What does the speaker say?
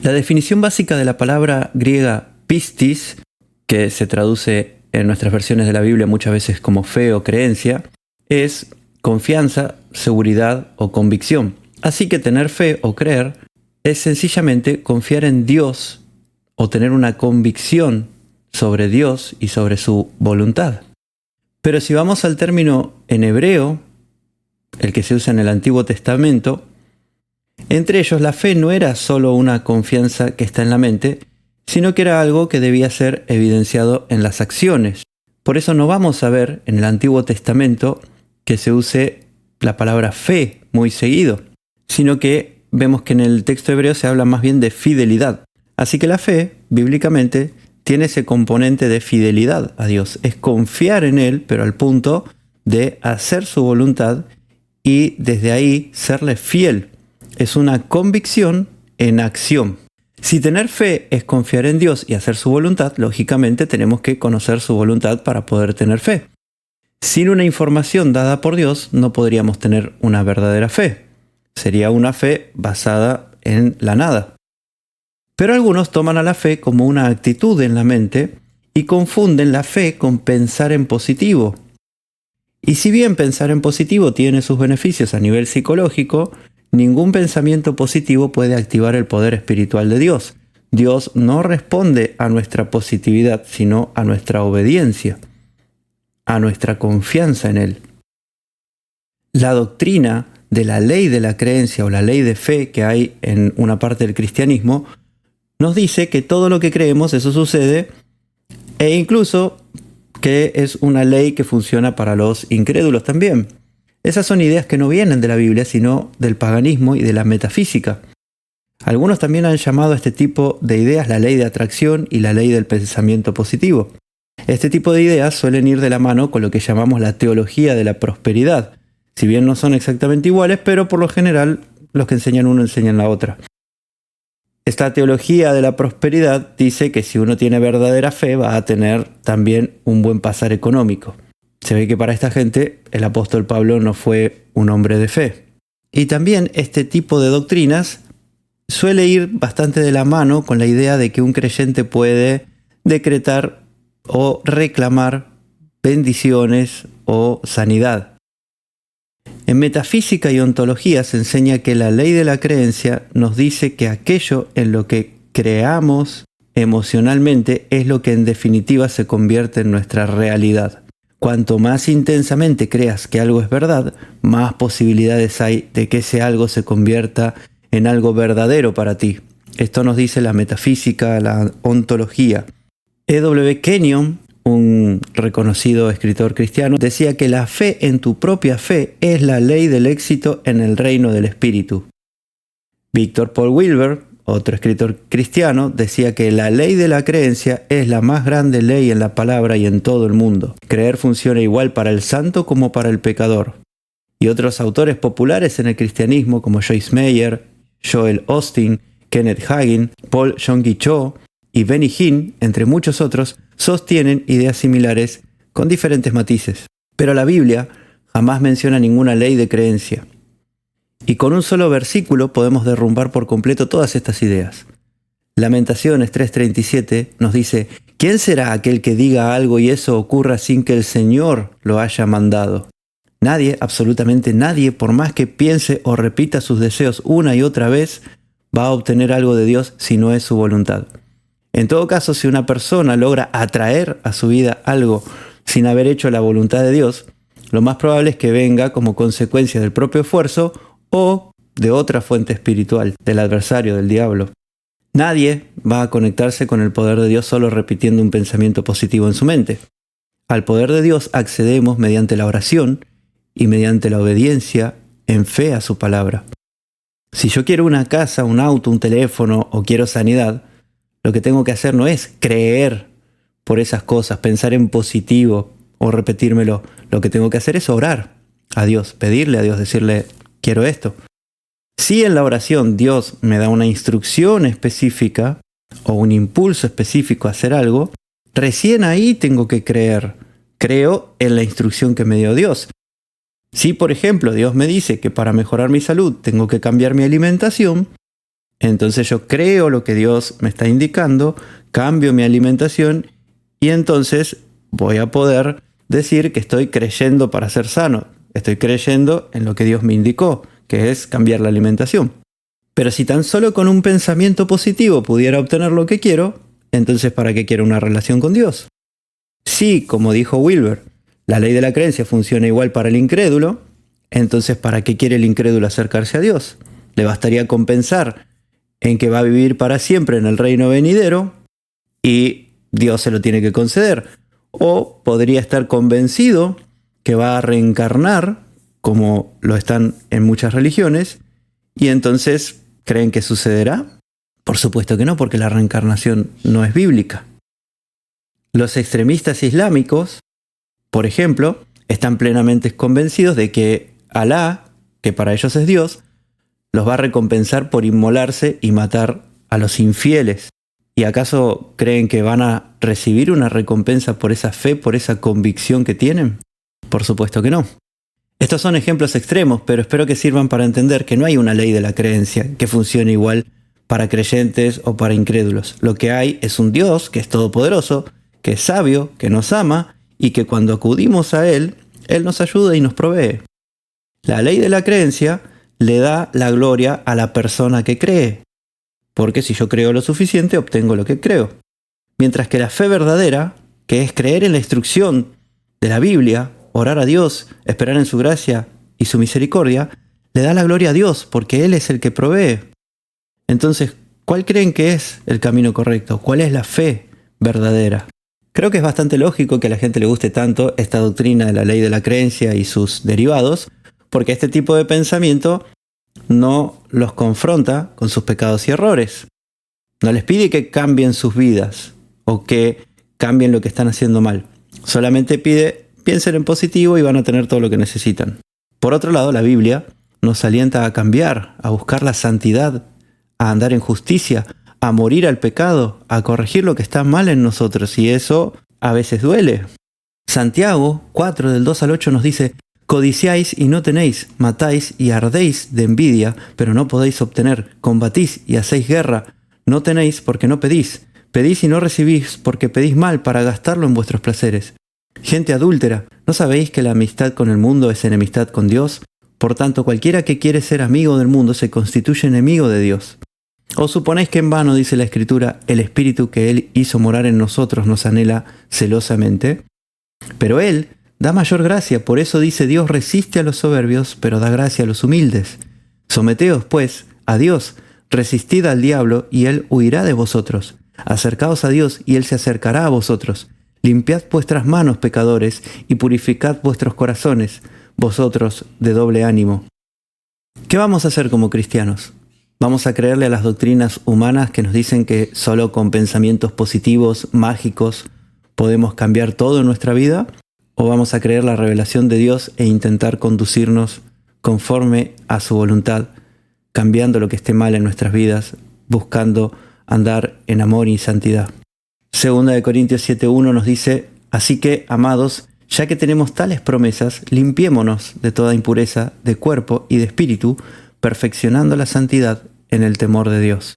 La definición básica de la palabra griega pistis, que se traduce en nuestras versiones de la Biblia muchas veces como fe o creencia, es confianza, seguridad o convicción. Así que tener fe o creer es sencillamente confiar en Dios o tener una convicción sobre Dios y sobre su voluntad. Pero si vamos al término en hebreo, el que se usa en el Antiguo Testamento, entre ellos la fe no era solo una confianza que está en la mente, sino que era algo que debía ser evidenciado en las acciones. Por eso no vamos a ver en el Antiguo Testamento que se use la palabra fe muy seguido, sino que vemos que en el texto hebreo se habla más bien de fidelidad. Así que la fe, bíblicamente, tiene ese componente de fidelidad a Dios. Es confiar en Él, pero al punto de hacer su voluntad y desde ahí serle fiel. Es una convicción en acción. Si tener fe es confiar en Dios y hacer su voluntad, lógicamente tenemos que conocer su voluntad para poder tener fe. Sin una información dada por Dios, no podríamos tener una verdadera fe. Sería una fe basada en la nada. Pero algunos toman a la fe como una actitud en la mente y confunden la fe con pensar en positivo. Y si bien pensar en positivo tiene sus beneficios a nivel psicológico, ningún pensamiento positivo puede activar el poder espiritual de Dios. Dios no responde a nuestra positividad, sino a nuestra obediencia, a nuestra confianza en Él. La doctrina de la ley de la creencia o la ley de fe que hay en una parte del cristianismo nos dice que todo lo que creemos, eso sucede, e incluso que es una ley que funciona para los incrédulos también. Esas son ideas que no vienen de la Biblia, sino del paganismo y de la metafísica. Algunos también han llamado a este tipo de ideas la ley de atracción y la ley del pensamiento positivo. Este tipo de ideas suelen ir de la mano con lo que llamamos la teología de la prosperidad. Si bien no son exactamente iguales, pero por lo general los que enseñan uno enseñan la otra. Esta teología de la prosperidad dice que si uno tiene verdadera fe va a tener también un buen pasar económico. Se ve que para esta gente el apóstol Pablo no fue un hombre de fe. Y también este tipo de doctrinas suele ir bastante de la mano con la idea de que un creyente puede decretar o reclamar bendiciones o sanidad. En metafísica y ontología se enseña que la ley de la creencia nos dice que aquello en lo que creamos emocionalmente es lo que en definitiva se convierte en nuestra realidad. Cuanto más intensamente creas que algo es verdad, más posibilidades hay de que ese algo se convierta en algo verdadero para ti. Esto nos dice la metafísica, la ontología. E.W. Kenyon, un reconocido escritor cristiano, decía que la fe en tu propia fe es la ley del éxito en el reino del espíritu. Victor Paul Wilber, otro escritor cristiano, decía que la ley de la creencia es la más grande ley en la palabra y en todo el mundo. Creer funciona igual para el santo como para el pecador. Y otros autores populares en el cristianismo como Joyce Meyer, Joel Osteen, Kenneth Hagin, Paul Yonggi Cho y Benny Hinn, entre muchos otros, sostienen ideas similares con diferentes matices. Pero la Biblia jamás menciona ninguna ley de creencia. Y con un solo versículo podemos derrumbar por completo todas estas ideas. Lamentaciones 3:37 nos dice: ¿quién será aquel que diga algo y eso ocurra sin que el Señor lo haya mandado? Nadie, absolutamente nadie, por más que piense o repita sus deseos una y otra vez, va a obtener algo de Dios si no es su voluntad. En todo caso, si una persona logra atraer a su vida algo sin haber hecho la voluntad de Dios, lo más probable es que venga como consecuencia del propio esfuerzo o de otra fuente espiritual, del adversario, del diablo. Nadie va a conectarse con el poder de Dios solo repitiendo un pensamiento positivo en su mente. Al poder de Dios accedemos mediante la oración y mediante la obediencia en fe a su palabra. Si yo quiero una casa, un auto, un teléfono o quiero sanidad, lo que tengo que hacer no es creer por esas cosas, pensar en positivo o repetírmelo. Lo que tengo que hacer es orar a Dios, pedirle a Dios, decirle: quiero esto. Si en la oración Dios me da una instrucción específica o un impulso específico a hacer algo, recién ahí tengo que creer. Creo en la instrucción que me dio Dios. Si, por ejemplo, Dios me dice que para mejorar mi salud tengo que cambiar mi alimentación, Entonces yo creo lo que Dios me está indicando, cambio mi alimentación y entonces voy a poder decir que estoy creyendo para ser sano. Estoy creyendo en lo que Dios me indicó, que es cambiar la alimentación. Pero si tan solo con un pensamiento positivo pudiera obtener lo que quiero, entonces ¿para qué quiero una relación con Dios? Si, como dijo Wilber, la ley de la creencia funciona igual para el incrédulo, entonces ¿para qué quiere el incrédulo acercarse a Dios? Le bastaría con pensar en que va a vivir para siempre en el reino venidero y Dios se lo tiene que conceder. O podría estar convencido que va a reencarnar, como lo están en muchas religiones, y entonces ¿creen que sucederá? Por supuesto que no, porque la reencarnación no es bíblica. Los extremistas islámicos, por ejemplo, están plenamente convencidos de que Alá, que para ellos es Dios, los va a recompensar por inmolarse y matar a los infieles. ¿Y acaso creen que van a recibir una recompensa por esa fe, por esa convicción que tienen? Por supuesto que no. Estos son ejemplos extremos, pero espero que sirvan para entender que no hay una ley de la creencia que funcione igual para creyentes o para incrédulos. Lo que hay es un Dios que es todopoderoso, que es sabio, que nos ama y que cuando acudimos a Él, Él nos ayuda y nos provee. La ley de la creencia le da la gloria a la persona que cree, porque si yo creo lo suficiente, obtengo lo que creo. Mientras que la fe verdadera, que es creer en la instrucción de la Biblia, orar a Dios, esperar en su gracia y su misericordia, le da la gloria a Dios, porque Él es el que provee. Entonces, ¿cuál creen que es el camino correcto? ¿Cuál es la fe verdadera? Creo que es bastante lógico que a la gente le guste tanto esta doctrina de la ley de la creencia y sus derivados, porque este tipo de pensamiento no los confronta con sus pecados y errores. No les pide que cambien sus vidas o que cambien lo que están haciendo mal. Solamente pide, piensen en positivo y van a tener todo lo que necesitan. Por otro lado, la Biblia nos alienta a cambiar, a buscar la santidad, a andar en justicia, a morir al pecado, a corregir lo que está mal en nosotros, y eso a veces duele. Santiago 4, del 2 al 8 nos dice: codiciáis y no tenéis, matáis y ardéis de envidia, pero no podéis obtener, combatís y hacéis guerra, no tenéis porque no pedís, pedís y no recibís porque pedís mal para gastarlo en vuestros placeres. Gente adúltera, ¿no sabéis que la amistad con el mundo es enemistad con Dios? Por tanto, cualquiera que quiere ser amigo del mundo se constituye enemigo de Dios. ¿O suponéis que en vano, dice la Escritura, el Espíritu que Él hizo morar en nosotros nos anhela celosamente? Pero Él da mayor gracia, por eso dice: Dios resiste a los soberbios, pero da gracia a los humildes. Someteos, pues, a Dios, resistid al diablo, y Él huirá de vosotros. Acercaos a Dios, y Él se acercará a vosotros. Limpiad vuestras manos, pecadores, y purificad vuestros corazones, vosotros de doble ánimo. ¿Qué vamos a hacer como cristianos? ¿Vamos a creerle a las doctrinas humanas que nos dicen que solo con pensamientos positivos, mágicos, podemos cambiar todo en nuestra vida? ¿O vamos a creer la revelación de Dios e intentar conducirnos conforme a su voluntad, cambiando lo que esté mal en nuestras vidas, buscando andar en amor y santidad? Segunda de Corintios 7:1 nos dice: así que, amados, ya que tenemos tales promesas, limpiémonos de toda impureza de cuerpo y de espíritu, perfeccionando la santidad en el temor de Dios.